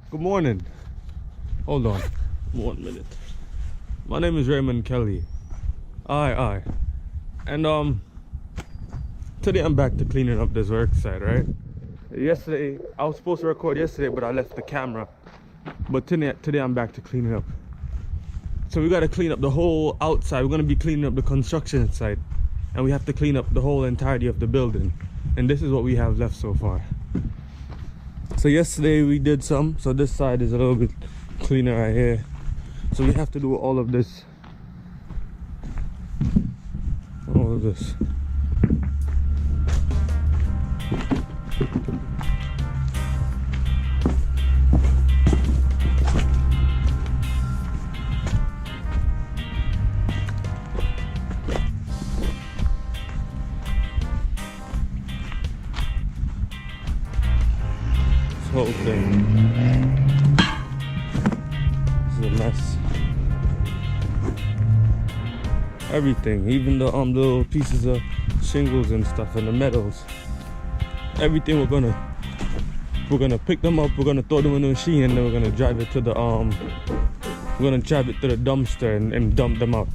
Good morning. Hold on. 1 minute. My name is Rayman Kelly. Aye. And today I'm back to cleaning up this work site, right? Yesterday, I was supposed to record yesterday, but I left the camera. But today I'm back to cleaning up. So we gotta clean up the whole outside. We're gonna be cleaning up the construction site. And we have to clean up the whole entirety of the building. And this is what we have left so far. So yesterday we did some, so this side is a little bit cleaner right here. So we have to do all of this. All of this. Whole thing. This is a mess. Everything, even the little pieces of shingles and stuff and the metals. Everything we're gonna pick them up, we're gonna throw them in the machine, and then we're gonna drive it to the dumpster and dump them out.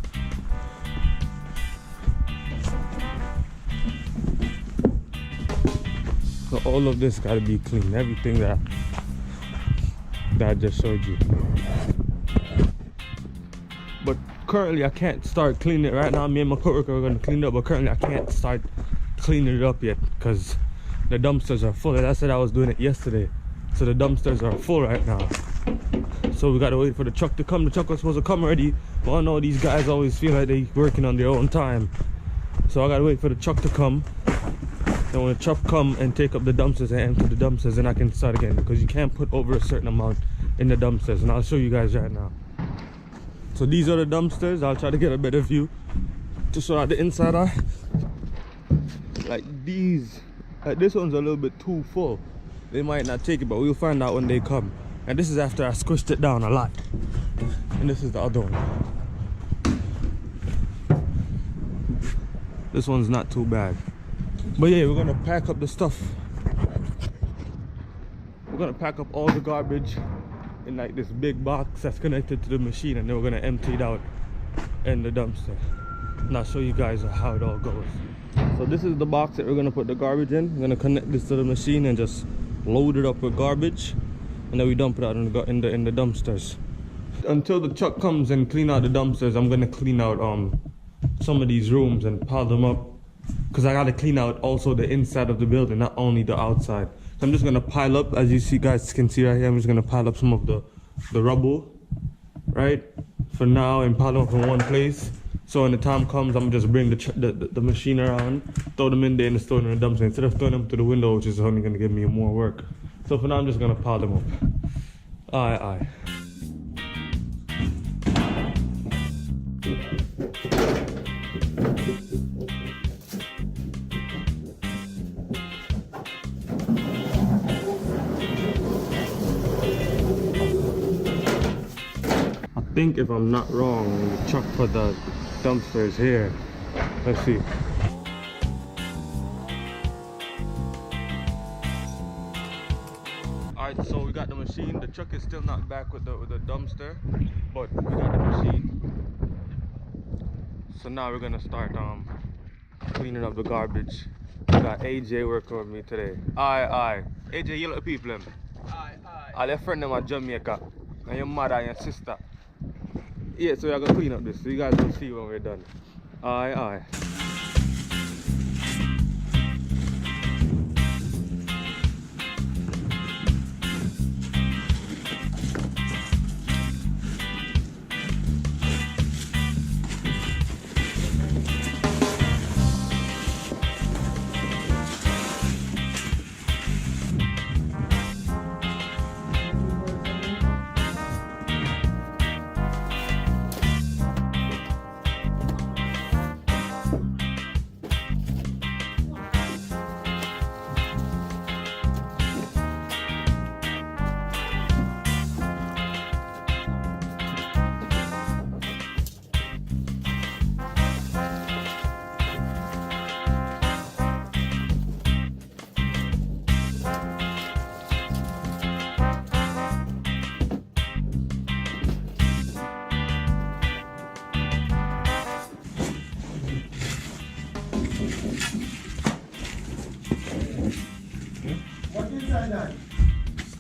So all of this gotta be clean. Everything that I just showed you. But currently I can't start cleaning it right now. Me and my coworker are gonna clean it up, but currently I can't start cleaning it up yet because the dumpsters are full. As I said, I was doing it yesterday. So the dumpsters are full right now. So we gotta wait for the truck to come. The truck was supposed to come already. Well, I know these guys always feel like they're working on their own time. So I gotta wait for the truck to come. And when the truck come and take up the dumpsters and empty the dumpsters, then I can start again, because you can't put over a certain amount in the dumpsters, and I'll show you guys right now. So these are the dumpsters. I'll try to get a better view to show how the inside are. Like these, this one's a little bit too full. They might not take it, but we'll find out when they come. And this is after I squished it down a lot. And this is the other one. This one's not too bad. But yeah, we're gonna pack up the stuff. We're gonna pack up all the garbage in like this big box that's connected to the machine, and then we're gonna empty it out in the dumpster. And I'll show you guys how it all goes. So this is the box that we're gonna put the garbage in. We're gonna connect this to the machine and just load it up with garbage, and then we dump it out in the dumpsters. Until the truck comes and clean out the dumpsters, I'm gonna clean out some of these rooms and pile them up. Because I gotta clean out also the inside of the building, not only the outside. So I'm just gonna pile up, as you guys can see right here, I'm just gonna pile up some of the rubble, right? For now, and pile them up in one place. So when the time comes, I'm gonna just bring the machine around, throw them in there and store them in the dumpster, instead of throwing them to the window, which is only gonna give me more work. So for now, I'm just gonna pile them up. Aye. I think, if I'm not wrong, the truck for the dumpster is here. Let's see. Alright, so we got the machine. The truck is still not back with the dumpster, but we got the machine. So now we're gonna start cleaning up the garbage. We got AJ working with me today. Aye. AJ, you little people. Aye. All your friends are Jamaica, and your mother and your sister. Yeah, so we're gonna clean up this, so you guys will see when we're done. Aye.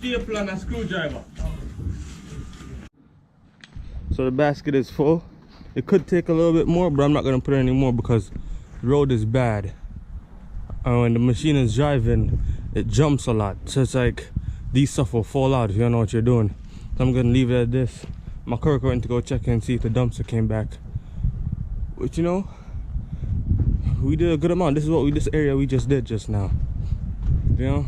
staple and a screwdriver. So the basket is full. It could take a little bit more, but I'm not gonna put any more because the road is bad. When the machine is driving, it jumps a lot. So it's like these stuff will fall out if you don't know what you're doing. So I'm gonna leave it at this. My coworker went to go check and see if the dumpster came back. But you know, we did a good amount. This area we just did just now. You know?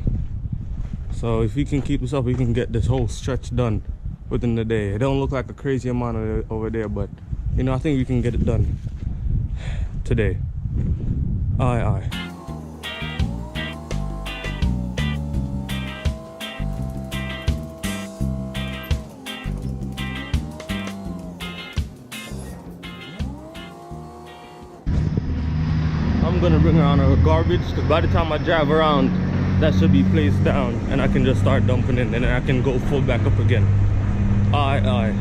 So if we can keep this up, we can get this whole stretch done within the day. It don't look like a crazy amount of it over there, but you know, I think we can get it done today. Aye, aye. I'm gonna bring around our garbage because by the time I drive around, that should be placed down and I can just start dumping it and then I can go full back up again. Aye, aye.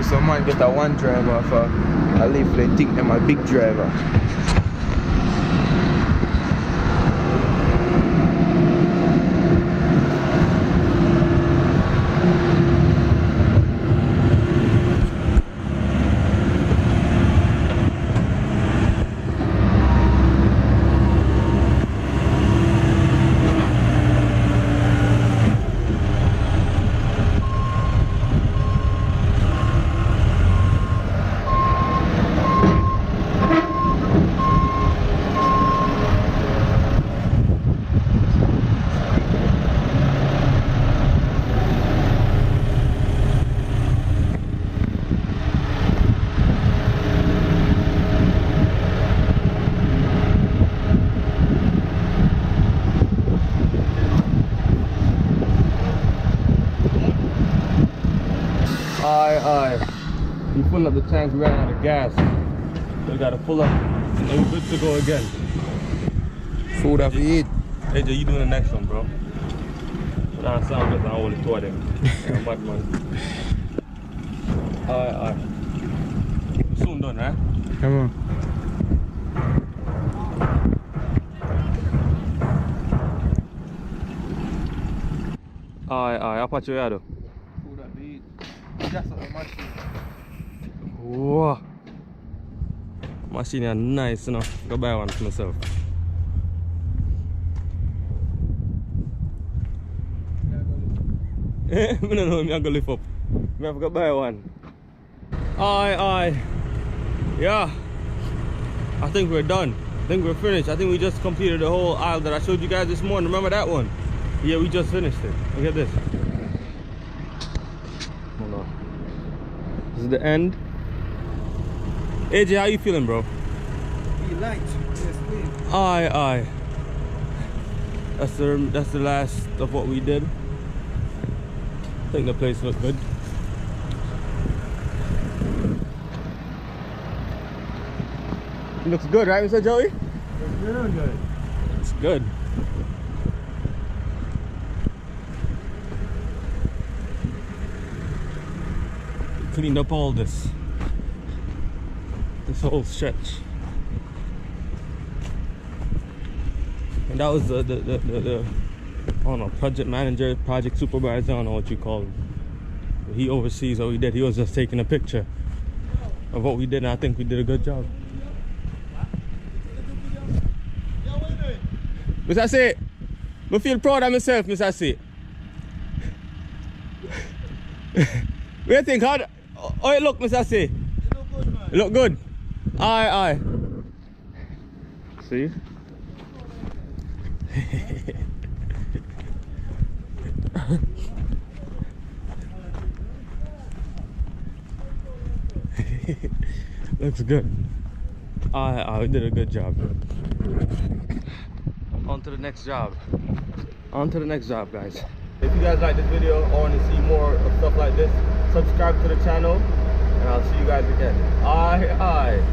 Some man get a one driver for a lift, they think them a big driver. Aye. We fill up the tank, we ran out of gas. So we gotta pull up and then we're good to go again. Food have to eat. Hey Jay, you doing the next one, bro? Nah, sound good, I don't want to throw them. Bad man. Aye. We're soon done, right? Come on. Aye, apa cuy ada? Food have to eat. Just on the machine. Wow. Machine is nice, you know. Go buy one for myself. I don't know, I'm gonna lift up. I have to buy one. Aye. Yeah. I think we're done. I think we're finished. I think we just completed the whole aisle that I showed you guys this morning. Remember that one? Yeah, we just finished it. Look at this. Hold on. This is the end. AJ, how you feeling, bro? Feel light. Yes, please. Aye. That's the last of what we did. I think the place looked good. It looks good, right, Mr. Joey? It's very good. It's good. Cleaned up all this whole stretch, and that was the I don't know, project manager, project supervisor, I don't know what you call him. He oversees what we did. He was just taking a picture of what we did, and I think we did a good job. Mr. C, I feel proud of myself, Mr. C. What do you think? How it look, Mr. C? It look good, man. It look good? Aye. See? Looks good. We did a good job. On to the next job. On to the next job, guys. If you guys like this video or want to see more of stuff like this, subscribe to the channel, and I'll see you guys again. Aye, aye.